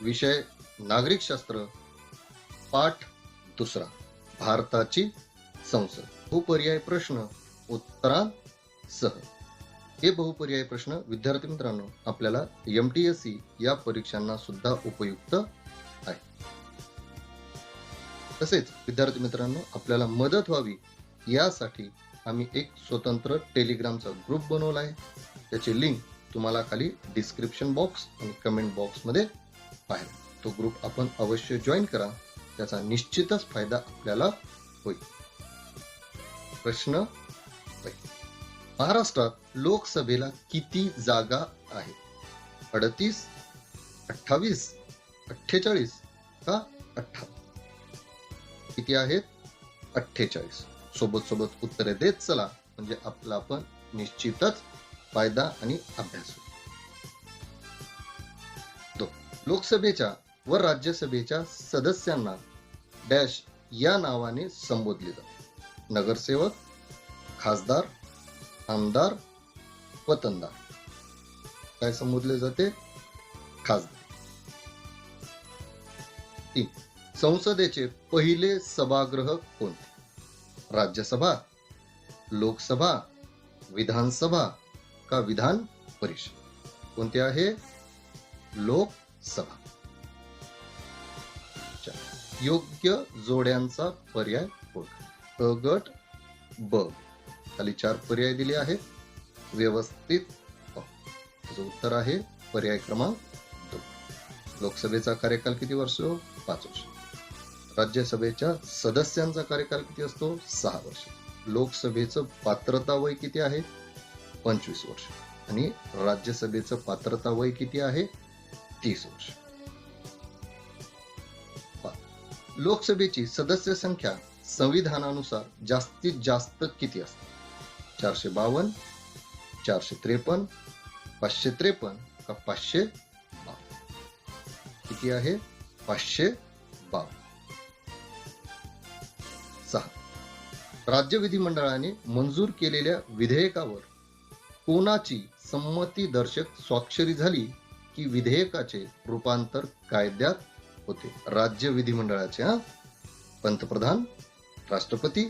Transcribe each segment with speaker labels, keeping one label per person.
Speaker 1: विषय नागरिक शास्त्र, पाठ दुसरा, भारताची संसद. बहुपर्याय प्रश्न उत्तरांसह. हे बहुपर्याय प्रश्न विद्यार्थी मित्रांनो आपल्याला MTSC या परीक्षांना सुद्धा उपयुक्त आहे. तसेच विद्यार्थी मित्रांनो आपल्याला मदत व्हावी यासाठी आम्ही एक स्वतंत्र टेलिग्रामचा ग्रुप बनवला आहे. त्याची लिंक तुम्हाला खाली डिस्क्रिप्शन बॉक्स आणि कमेंट बॉक्स मध्ये पाहाल. तो ग्रुप आपण अवश्य जॉईन करा. त्याचा निश्चितच फायदा आपल्याला होईल. प्रश्न महाराष्ट्रात लोकसभेला किती जागा आहेत? 38, 28, 48 का 18? किती आहेत? 48. सोबत सोबत उत्तरे देत चला म्हणजे आपला पण निश्चितच फायदा आणि अभ्यास होईल. लोकसभेच्या व राज्यसभेच्या सदस्यांना डॅश या नावाने संबोधले जाते. नगरसेवक, खासदार, आमदार, वतनदार. काय संबोधले जाते? खासदार. 3. संसदेचे पहिले सभागृह कोणते? राज्यसभा, लोकसभा, विधानसभा का विधान परिषद? कोणते आहे? लोकसभा. योग्य जोड्यांचा पर्याय ओळखा. अ गट ब. खाली 4 पर्याय दिले आहेत. व्यवस्थित त्याचं उत्तर आहे पर्याय क्रमांक 2. लोकसभेचा कार्यकाल किती वर्ष? 5 वर्ष. राज्यसभेच्या सदस्यांचा कार्यकाल किती असतो? 6 वर्ष. लोकसभेचं पात्रता वय किती आहे? 25 वर्ष. आणि राज्यसभेचं पात्रता वय किती आहे? 30 वर्ष. लोकसभेची सदस्य संख्या संविधानानुसार जास्तीत जास्त किती असते? 452, 453, 553 का 552? किती आहे? 552. 6. राज्य विधिमंडळाने मंजूर केलेल्या विधेयकावर कोणाची संमतीदर्शक स्वाक्षरी झाली की विधेयकाचे रूपांतर कायद्यात होते? राज्य विधिमंडळाचे. पंतप्रधान, राष्ट्रपती,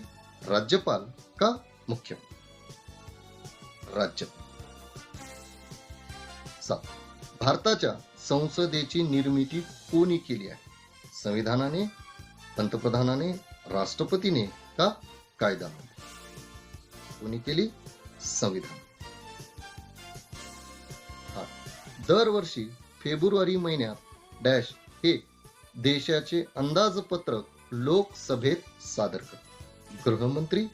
Speaker 1: राज्यपाल का मुख्यमंत्री? राज्यपाल. 7. भारताच्या संसदेची निर्मिती कोणी केली आहे? संविधानाने, पंतप्रधानाने, राष्ट्रपतीने का कायद्यामध्ये? कोणी केली? संविधान. दरवर्षी फेब्रुवारी महिन्यात डॅश हे देशाचे अंदाजपत्रक लोकसभेत सादर करतात. गृहमंत्री,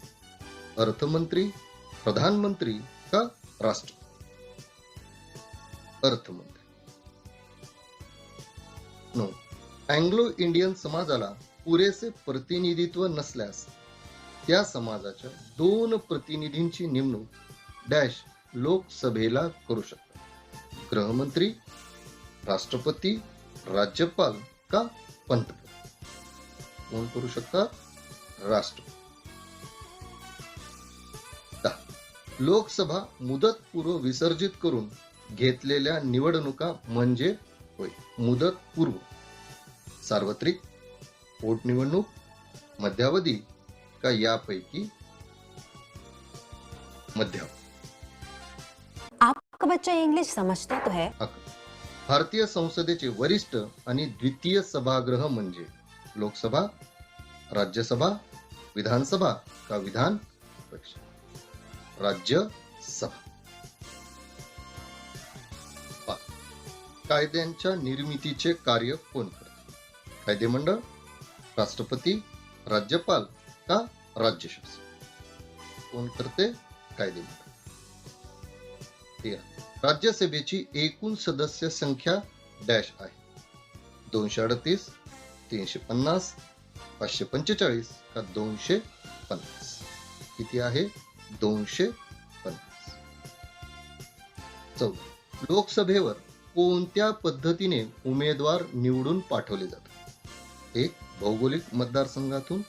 Speaker 1: अर्थमंत्री, प्रधानमंत्री का राष्ट्रपती? अर्थमंत्री. 9. अँग्लो इंडियन समाजाला पुरेसे प्रतिनिधित्व नसल्यास त्या समाजाच्या 2 प्रतिनिधींची नेमणूक डॅश लोकसभेला करू शकतात. गृहमंत्री, राष्ट्रपती, राज्यपाल का पंतप्रधान? कोण करू शकतात? राष्ट्रपती. 10. लोकसभा मुदतपूर्व विसर्जित करून घेतलेल्या निवडणुका म्हणजे होय मुदतपूर्व. सार्वत्रिक, पोटनिवडणूक, मध्यावधी का यापैकी मध्यावधी?
Speaker 2: आपका बच्चा इंग्लिश समझता तो है.
Speaker 1: भारतीय संसदेचे वरिष्ठ आणि द्वितीय सभागृह म्हणजे लोकसभा, राज्यसभा, विधानसभा का विधान परिषद? राज्यसभा. कायद्यांच्या निर्मितीचे कार्य कोण करते? कायदेमंडळ, राष्ट्रपती, राज्यपाल का राज्य शासन? कोण करते? कायदेमंडळ. राज्यसभेची एकूण सदस्य संख्या डॅश आहे? 238, 350, 545 का 250? किती आहे? 250. 14. लोकसभेवर कोणत्या पद्धतीने उमेदवार निवडून पाठवले जातात? 1. भौगोलिक मतदारसंघातून,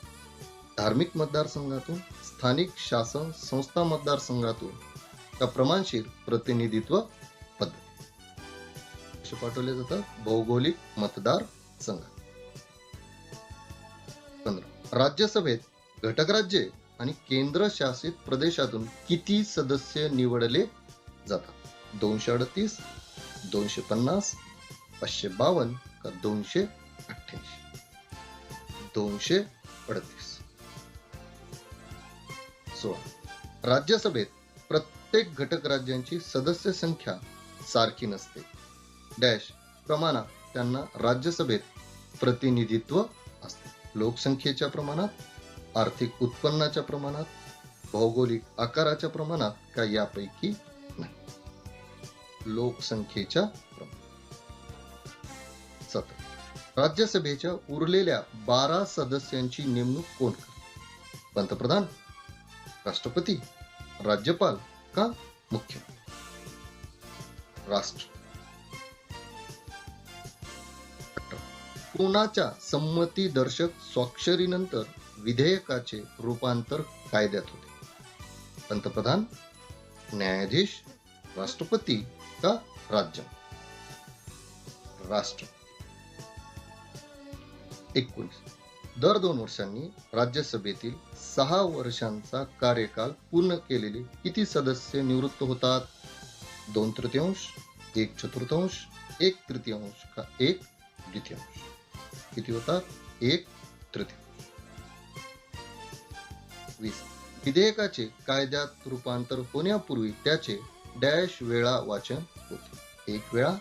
Speaker 1: धार्मिक मतदारसंघातून, स्थानिक शासन संस्था मतदारसंघातून का प्रमाणशीर प्रतिनिधित्व पद्धती? कसे पाठवले जातात भौगोलिक मतदार संघ. 15 राज्यसभेत घटक राज्ये आणि केंद्रशासित प्रदेशातून किती सदस्य निवडले जातात? 238, 250, 552 का 288? 238. 16 राज्यसभेत प्रत्येक घटक राज्यांची सदस्य संख्या सारखी नसते. डॅश प्रमाणात त्यांना राज्यसभेत प्रतिनिधित्व असते. लोकसंख्येच्या प्रमाणात, आर्थिक उत्पन्नाच्या प्रमाणात, भौगोलिक आकाराच्या प्रमाणात का यापैकी नाही? लोकसंख्येच्या प्रमाणात. 17 राज्यसभेच्या उरलेल्या 12 सदस्यांची नेमणूक कोण करते? पंतप्रधान, राष्ट्रपती, राज्यपाल का मुख्यमंत्री? राष्ट्र. कोणाच्या संमतीदर्शक स्वाक्षरीनंतर विधेयकाचे रूपांतर कायद्यात होते? पंतप्रधान, न्यायाधीश, राष्ट्रपती का राज्य? राष्ट्र. 19 दर 2 वर्षांनी राज्यसभेतील 6 वर्षांचा कार्यकाल पूर्ण केलेले किती सदस्य निवृत्त होतात? 2/3, 1/4, 1/3 का 1/2? किती होतात? 1/3. 20 विधेयकाचे कायद्यात रूपांतर होण्यापूर्वी त्याचे डॅश वेळा वाचन होते? 1 वेळा,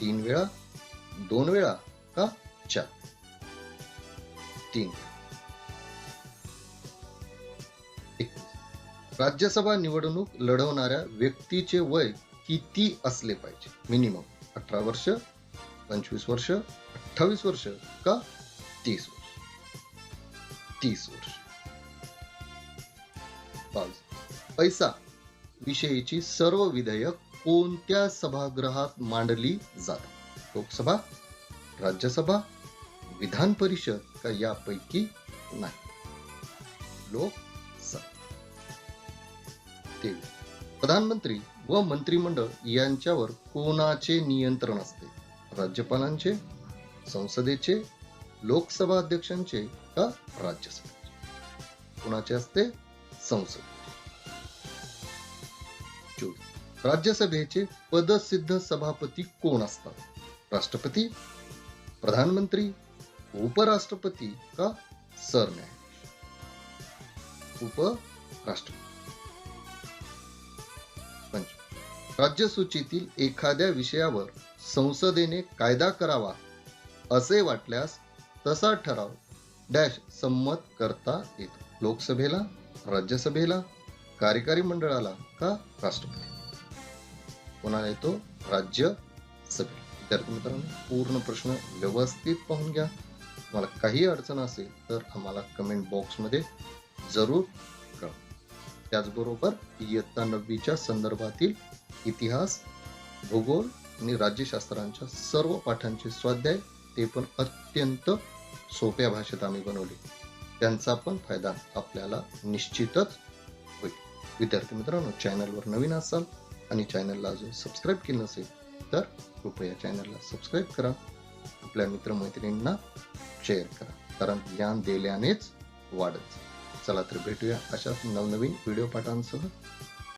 Speaker 1: 3 वेळा, 2 वेळा का 4? 3. 21 राज्यसभा निवडणूक लढवणाऱ्या व्यक्तीचे वय किती असले पाहिजे? मिनिमम 18 वर्ष, 25 वर्ष, 28 वर्ष का 30 वर्ष? 30 वर्ष. 22 पैसा विषयीची सर्व विधेयक कोणत्या सभागृहात मांडली जातात? लोकसभा, राज्यसभा, विधान परिषद का यापैकी नाही? लोकसभा. 23 प्रधानमंत्री व मंत्रिमंडळ यांच्यावर कोणाचे नियंत्रण असते? राज्यपालांचे, संसदेचे, लोकसभा अध्यक्षांचे का राज्यसभेचे? कोणाचे असते? संसद. 24 राज्यसभेचे पदसिद्ध सभापती कोण असतात? राष्ट्रपती, प्रधानमंत्री, उपराष्ट्रपती का सरन्यायाधीश? उपराष्ट्रपती. 25 राज्यसूचीतील एखाद्या विषयावर संसदेने कायदा करावा असे वाटल्यास तसा ठराव डॅश संमत करता येतो? लोकसभेला, राज्यसभेला, कार्यकारी मंडळाला का राष्ट्रपती? कोणाला येतो? राज्यसभेला. विद्यार्थी मित्रांनो, पूर्ण प्रश्न व्यवस्थित पाहून घ्या. तुम्हाला काही अडचण असेल तर आम्हाला कमेंट बॉक्समध्ये जरूर कळवा. त्याचबरोबर इयत्ता 9वीच्या संदर्भातील इतिहास, भूगोल आणि राज्यशास्त्रांच्या सर्व पाठांचे स्वाध्याय ते पण अत्यंत सोप्या भाषेत आम्ही बनवले. त्यांचा पण फायदा आपल्याला निश्चितच होईल. विद्यार्थी मित्रांनो, चॅनलवर नवीन असाल आणि चॅनलला अजून सबस्क्राईब केलं नसेल तर कृपया चॅनलला सबस्क्राईब करा. आपल्या मित्रमैत्रिणींना शेअर करा, कारण ज्ञान दिल्यानेच वाढत. चला तर भेटूया अशाच नवनवीन व्हिडिओ पाठांसह.